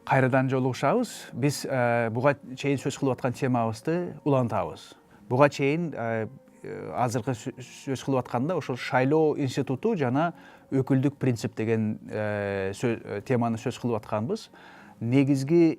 Кайрадан жолугушабыз. Биз буга чейин сөз кылып аткан темабызды улантабыз. Буга чейин азыркы сөз кылып атканда ошол шайлоо институту жана өкүлдүк принцип деген теманы сөз кылып атканбыз. Негизги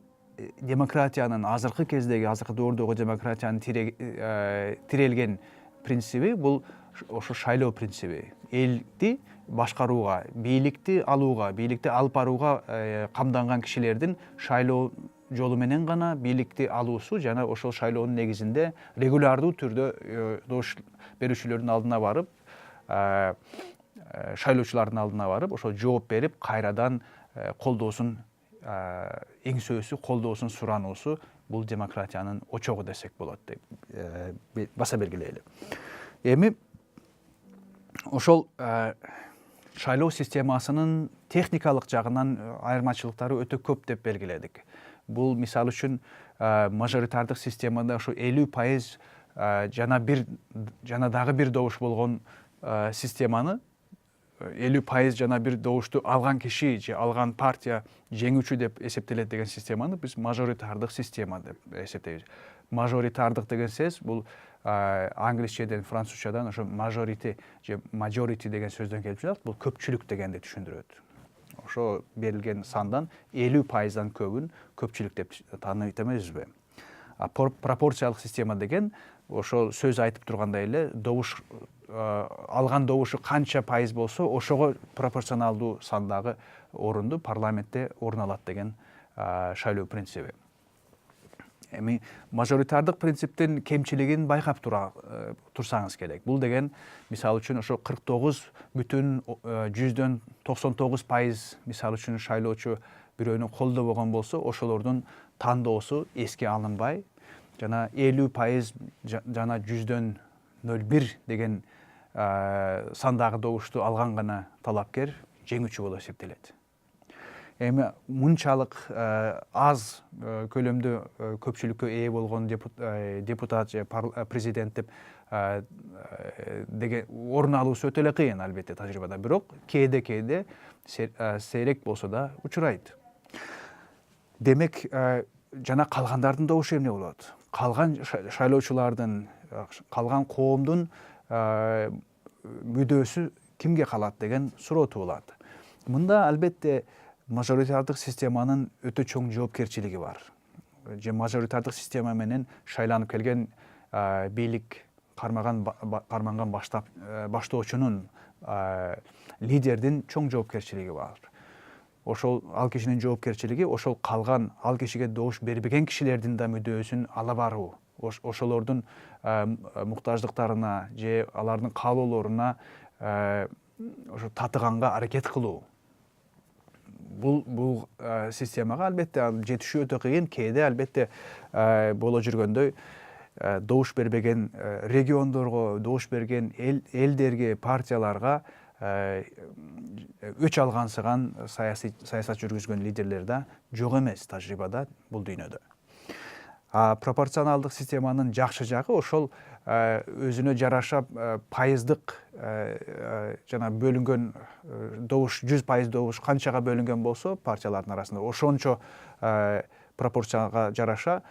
демократиянын азыркы кездеги, азыркы доордогу демократиянын тирелген принциби бул ошо шайлоо принциби. Элди башкарууга, бийликти алууга, бийликти алып барууга камданган кишилердин шайлоо жолу менен гана бийликти алуусу жана ошол шайлоонун негизинде регулярдуу түрдө добуш берүүчүлөрдүн алдына барып, шайлоочулардын алдына барып, ошол жооп берип, кайрадан колдоосун эңсөөсү, колдоосун сурануусу бул демократиянын очогу десек болот деп баса белгилейли. Эми ошол шайлоо системасынын техникалык жагынан айырмачылыктары өтө көп деп белгиледик. Бул мисалы үчүн мажоритардык системада ошо 50% жана дагы бир добуш болгон системаны 50% жана бир добушту алган киши же алган партия жеңүүчү деп эсептелет деген системаны биз мажоритардык система деп эсептейбиз. Мажоритардык деген сөз бул англисчеден, французчадан ошо majority же majority деген сөздөн келип чыгат. Бул көпчүлүк дегенди түшүндүрөт. Ошо берилген сандан 50%дан көбүн көпчүлүк деп тааныйт эмеспизби? Пропорциялык система деген ошол сөз айтып тургандай эле добуш алган добушу канча пайыз болсо ошого пропорционалдуу сандагы орунду парламентте орун алат деген шайлоо принциби. Эми мажоритардык принциптин кемчилигин байкап турсаңыз керек. Бул деген мисалы үчүн ошо 49,99% мисалы үчүн шайлоочу бирөөнү колдобогон болсо, ошолордун тандоосу эске алынбай, жана 50% жана 0,01 деген сандагы добушту алган гана талапкер жеңүүчү болуп эсептелет. Эми мынчалык аз көлөмдө көпчүлүккө ээ болгон депутат же президент деп деген орун алуусу өтө эле кыйын албетте тажрыйбада, бирок кээде сейрек болсо да учурайт. Демек, жана калгандардын добушу эмне болот? Калган шайлоочулардын, калган коомдун мүдөөсү кимге калат деген суроо туулат. Мында албетте мажоритардык системанын өтө чоң жоопкерчилиги бар. Же мажоритардык система менен шайланып келген бийлик карманган баштоочунун, лидердин чоң жоопкерчилиги бар. Ошол ал кишинин жоопкерчилиги ошол калган ал кишиге добуш бербеген кишилердин да мүдөөсүн ала баруу, ошолордун муктаждыктарына же алардын каалоолоруна ошо татыганга аракет кылуу. Бул системага албетте жетишүү өтө кыйын. Кээде албетте боло жүргөндөй добуш бербеген региондорго, добуш берген элдерге, партияларга өч алгансыган саясат жүргүзгөн лидерлер да жок эмес тажрыйбада бул дүйнөдө. Пропорционалдык системанын жакшы жагы ошол өзүнө жараша пайыздык жана бөлүнгөн добуш 100% добуш канчага бөлүнгөн болсо партиялардын арасында ошончо пропорцияга жараша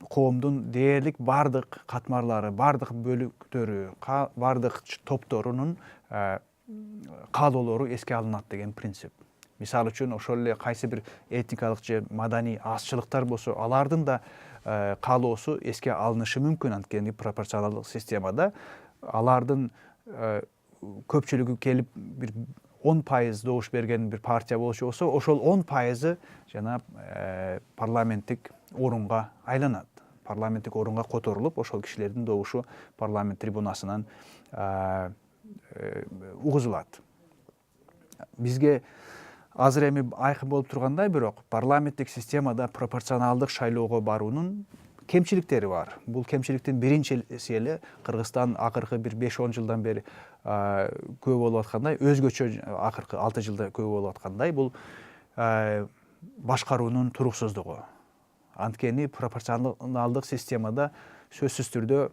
коомдун дээрлик бардык катмарлары, бардык бөлүктөрү, бардык топторунун каалоолору эске алынат деген принцип. Мисалы үчүн ошол эле кайсы бир этникалык же маданий азчылыктар болсо, алардын да каалоосу эске алынышы мүмкүн. Анткени пропорционалдык системада алардын көпчүлүгү келип бир 10% добуш берген бир партия болчу болсо, ошол 10% жана парламенттик орунга айланат. Парламенттик орунга которулуп, ошол кишилердин добушу парламент трибунасынан угузулат. Бизге азыр эми айкын болуп тургандай, бирок парламенттик системада пропорционалдык шайлоого баруунун кемчиликтери бар. Бул кемчиликтин биринчиси эле Кыргызстан акыркы бир 5-10 жылдан бери көп болуп аткандай, өзгөчө акыркы 6 жылда көп болуп аткандай, бул башкаруунун туруксуздугу. Анткени пропорционалдык системада сөзсүз түрдө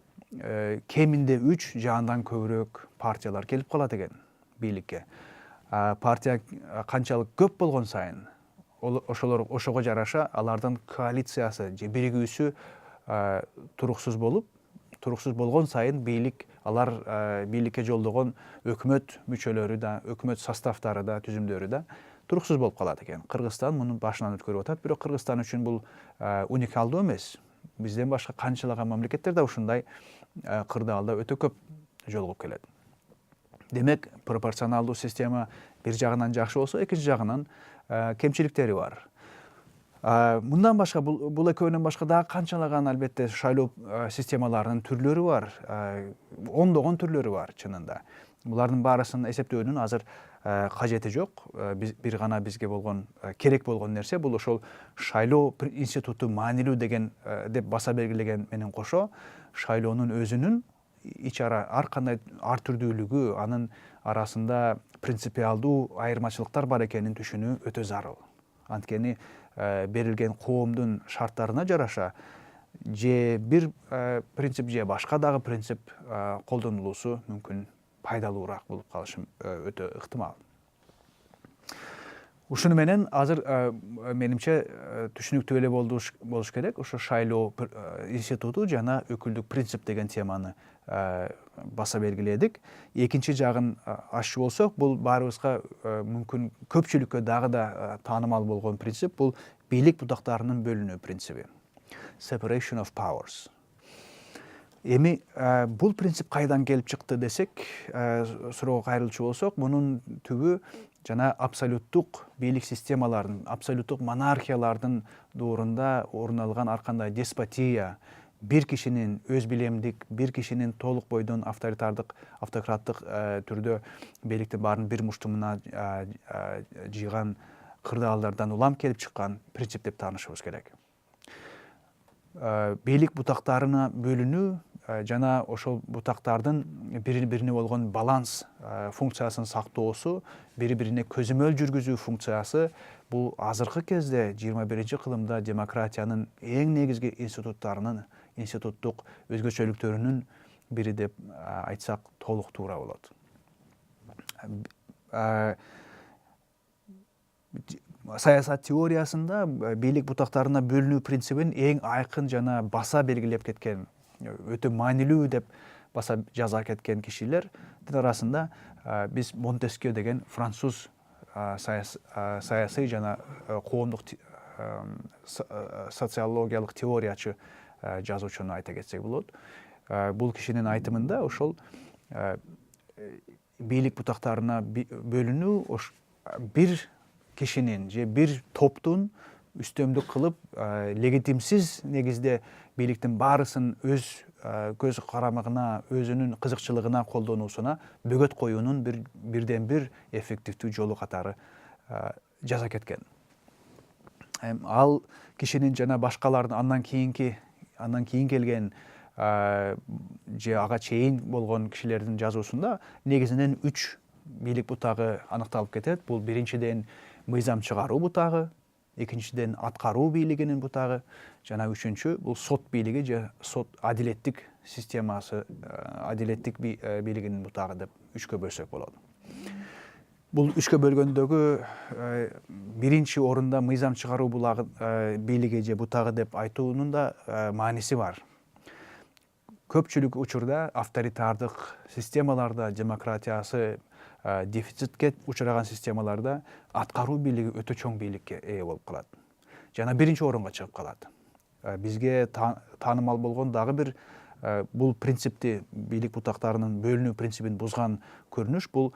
кеминде 3 же андан көбүрөөк партиялар келип калат экен бийликке. Партия канчалык көп болгон сайын ошого жараша алардын коалициясы же биригүүсү туруксуз болгон сайын алар бийликке жолдогон өкмөт мүчөлөрү да, өкмөт составдары да, түзүмдөрү да туруксуз болуп калат экен. Кыргызстан муну башынан өткөрүп атат, бирок Кыргызстан үчүн бул уникалдуу эмес. Бизден башка канчалаган мамлекеттер да ушундай кырдаалда өтө көп жолугуп келет. Демек, пропорционалдуу система бир жагынан жакшы болсо, экинчи жагынан кемчиликтери бар. Мындан башка бул экөөнөн башка дагы канчалаган албетте шайлоо системаларынын түрлөрү бар. Ондогон түрлөрү бар чынында. Булардын баарысын эсептөөнүн азыр кажети жок. Бир гана бизге керек болгон нерсе бул ошол шайлоо институту маанилүү деп баса белгилеген менен кошо, шайлоонун өзүнүн ичара ар кандай ар түрдүүлүгү, анын арасында принципиалдуу айырмачылыктар бар экенин түшүнүү өтө зарыл. Анткени берилген коомдун шарттарына жараша же бир принцип же башка дагы принцип колдонулуусу мүмкүн пайдалуураак болуп калышы өтө ыктымал. Ушуну менен азыр менимче түшүнүктүү эле болуш керек. Ошо шайлоо институту жана өкүлдүк принцип деген теманы баса белгиледик. Экинчи жагын аччу болсок, бул баарыбызга мүмкүн көпчүлүккө дагы да таанымал болгон принцип бул бийлик бутактарынын бөлүнүү принциби. Separation of powers. Эми бул принцип кайдан келип чыкты десек, суроого кайрылчу болсок, мунун түбү жана абсолюттук бийлик системаларынын, абсолюттук монархиялардын доорунда орун алган ар кандай деспотия, бир кишинин өз билемдик, бир кишинин толук бойдон автократтык түрдө бийликтин баарын бир муштумуна жыйган кырдаалдардан улам келип чыккан принцип деп таанышыбыз керек. Бийлик бутактарына бөлүнүү жана ошол бутактардын бири-бирине болгон баланс функциясын сактоосу, бири-бирине көзөмөл жүргүзүү функциясы бул азыркы кезде 21-кылымда демократиянын эң негизги институттук өзгөчөлүктөрүнүн бири деп айтсак толук туура болот. Саясат теориясында бийлик бутактарына бөлүнүү принцибин эң айкын жана баса белгилеп кеткен, өтө маанилүү деп баса жаза кеткен кишилердин арасында биз Монтескье деген француз саясий жана коомдук социологиялык теориячы жазуучуну айта кетсек болот. Бул кишинин айтымында ошол бийлик бутактарына бөлүнүү бир кишинин же бир топтун үстөмдүк кылып легитимсиз негизде бийликтин баарысын өз көз карамагына, өзүнүн кызыкчылыгына колдонуусуна бөгөт коюунун бирден бир эффективдүү жолу катары жаза кеткен. Ал кишинин жана башкалардын андан кийин келген же ага чейин болгон кишилердин жазуусунда негизинен 3 бийлик бутагы аныкталып кетет. Бул биринчиден мыйзам чыгаруу бутагы, экинчиден аткаруу бийлигинин бутагы, жана үчүнчү бул сот бийлиги же сот адилеттик системасы, адилеттик бийлигинин бутагы деп 3кө бөлсөк болот. Бул 3кө бөлгөндөгү биринчи орунда мыйзам чыгаруу бийлиги же бутагы деп айтуунун да мааниси бар. Көпчүлүк учурда авторитардык системаларда, демократиясы дефицитке учураган системаларда аткаруу бийлиги өтө чоң бийликке ээ болуп калат. Жана биринчи орунга чыгып калат. Бизге таанымал болгон дагы бир бул принципти, бийлик бутактарынын бөлүнүү принцибин бузган көрүнүш бул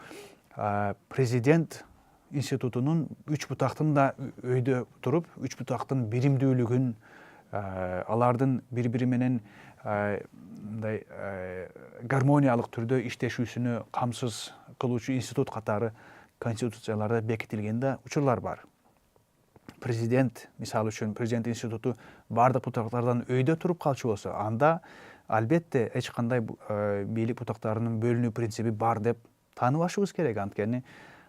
президент институтунун 3 бутактын да өйдө туруп, 3 бутактын биримдүүлүгүн, алардын бири-бири менен мындай гармониялык түрдө иштешүүсүнө камсыз кылуучу институт катары конституцияларда бекитилген да учурлар бар. Президент, мисалы үчүн, президент институту бардык бутактардан өйдө туруп калчу болсо, анда албетте эч кандай бийлик бутактарынын бөлүнүү принциби бар деп тааныбашыбыз керек, анткени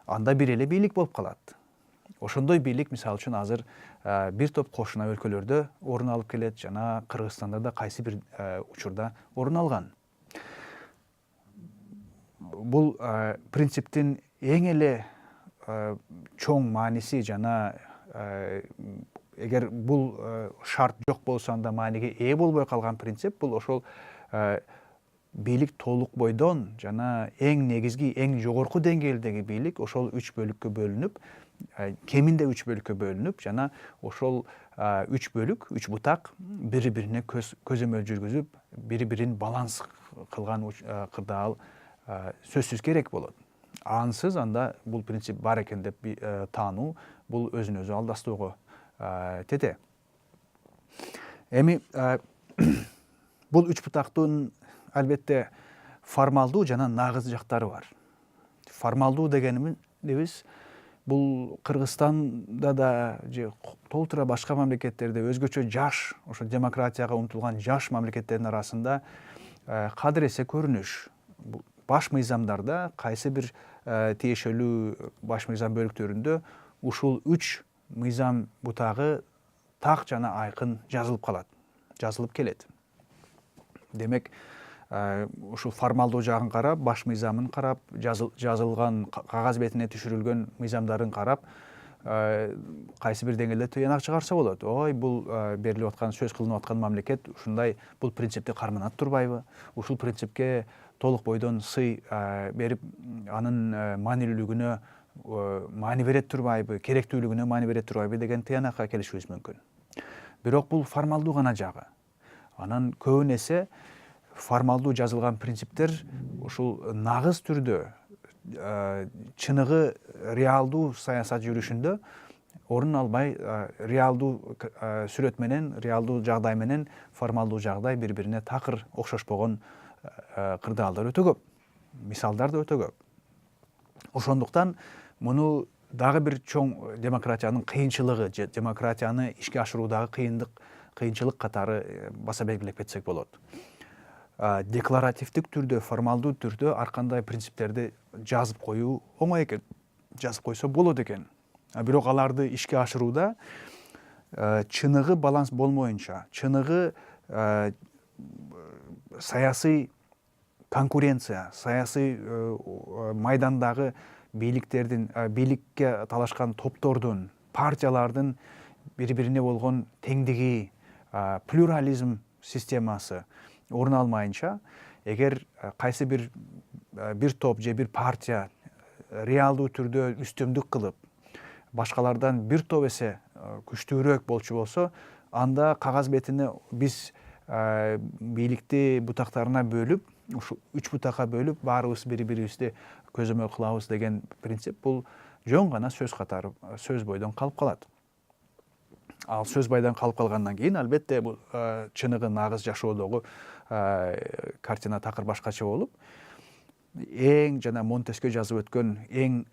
анда бир эле бийлик болуп калат. Ошондой бийлик, мисалы үчүн, азыр бир топ кошуна өлкөлөрдө орун алып келет жана Кыргызстанда да кайсы бир учурда орун алган. Бул принциптин эң эле чоң мааниси жана эгер бул шарт жок болсо анда мааниге ээ болбой калган принцип бул ошол бийлик толук бойдон жана эң негизги, эң жогорку деңгээлдеги бийлик ошол 3 бөлүккө бөлүнүп, кеминде 3 бөлүккө бөлүнүп, жана ошол 3 бөлүк, 3 бутак бири-бирине көзөмөл жүргүзүп, бири-бирин баланс кылган кырдаал сөзсүз керек болот. Ансыз анда бул принцип бар экен деп таануу бул өзүн өзү алдаштоого тете. Эми бул 3 бутактын албетте формалдуу жана нагыз жактары бар. Формалдуу дегенибиз бул Кыргызстанда да же толтура башка мамлекеттерде өзгөчө жаш, ошо демократияга умтулган жаш мамлекеттердин арасында кадыресе көрүнүш. Баш мыйзамдарда кайсы бир тиешелүү баш мыйзам бөлүктөрүндө ушул 3 мыйзам бутагы так жана айкын жазылып калат, жазылып келет. Демек, ушул формалдуу жагын карап, баш мыйзамын карап, жазылган кагаз бетине түшүрүлгөн мыйзамдарын карап, кайсы бир деңгээлде тыянак чыгарса болот. Ой, бул берилип аткан, сөз кылынып аткан мамлекет ушундай бул принципти карманат турбайбы? Ушул принципке толук бойдон сый берип, анын маанилүүлүгүнө маани берет турбайбы, керектүүлүгүнө маани берет турбайбы деген тыянакка келишибиз мүмкүн. Бирок бул формалдуу гана жагы. Анан көбүн эсе формалдуу жазылган принциптер ушул нагыз түрдө чыныгы реалдуу саясат жүрүшүндө орун албай, реалдуу сүрөт менен, реалдуу жагдай менен формалдуу жагдай бири-бирине такыр окшошпогон кырдаалдар өтө көп, мисалдар да өтө көп. Ошондуктан муну дагы бир чоң демократиянын кыйынчылыгы же демократияны ишке ашыруудагы кыйынчылык катары баса белгилеп кетсек болот. Декларативдик түрдө, формалдуу түрдө ар кандай принциптерди жазып коюу оңой экен, жазып койсо болот экен. Бирок аларды ишке ашырууда чыныгы баланс болмоюнча, чыныгы саясий конкуренция, саясий майдандагы бийликке талашкан топтордун, партиялардын бири-бирине болгон теңдиги, плюрализм системасы орун алмайынча, эгер кайсы бир топ же бир партия реалдуу түрдө үстөмдүк кылып, башкалардан бир топ эсе күчтүүрөөк болчу болсо, анда кагаз бетине биз бийликти бутактарына бөлүп, ушу 3 бутакка бөлүп, баарыбыз бири-бирибизди көзөмөл кылабыз деген принцип бул жөн гана сөз катары, сөз бойдон калып калат. Ал сөз бойдон калып калгандан кийин албетте бул чыныгы нагыз жашоодогу картина такыр башкача болуп, эң жана Монтескье жазып өткөн эң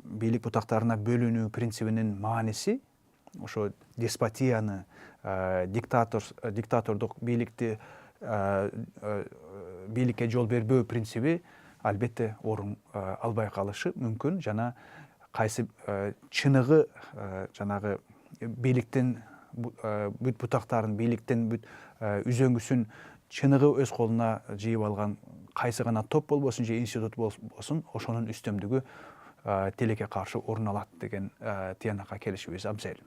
бийлик бутактарына бөлүнүү принцибинин мааниси ошо деспотияны, диктатордук бийликке жол бербөө принциби албетте орун албай калышы мүмкүн, жана кайсы чыныгы жанагы бийликтин бүт бутактарын, бийликтин бүт үзөңгүсүн чыныгы өз колуна жыйып алган кайсы гана топ болбосун же институт болбосун, ошонун үстөмдүгү тилекке каршы орун алат деген тыянакка келишибиз абзел.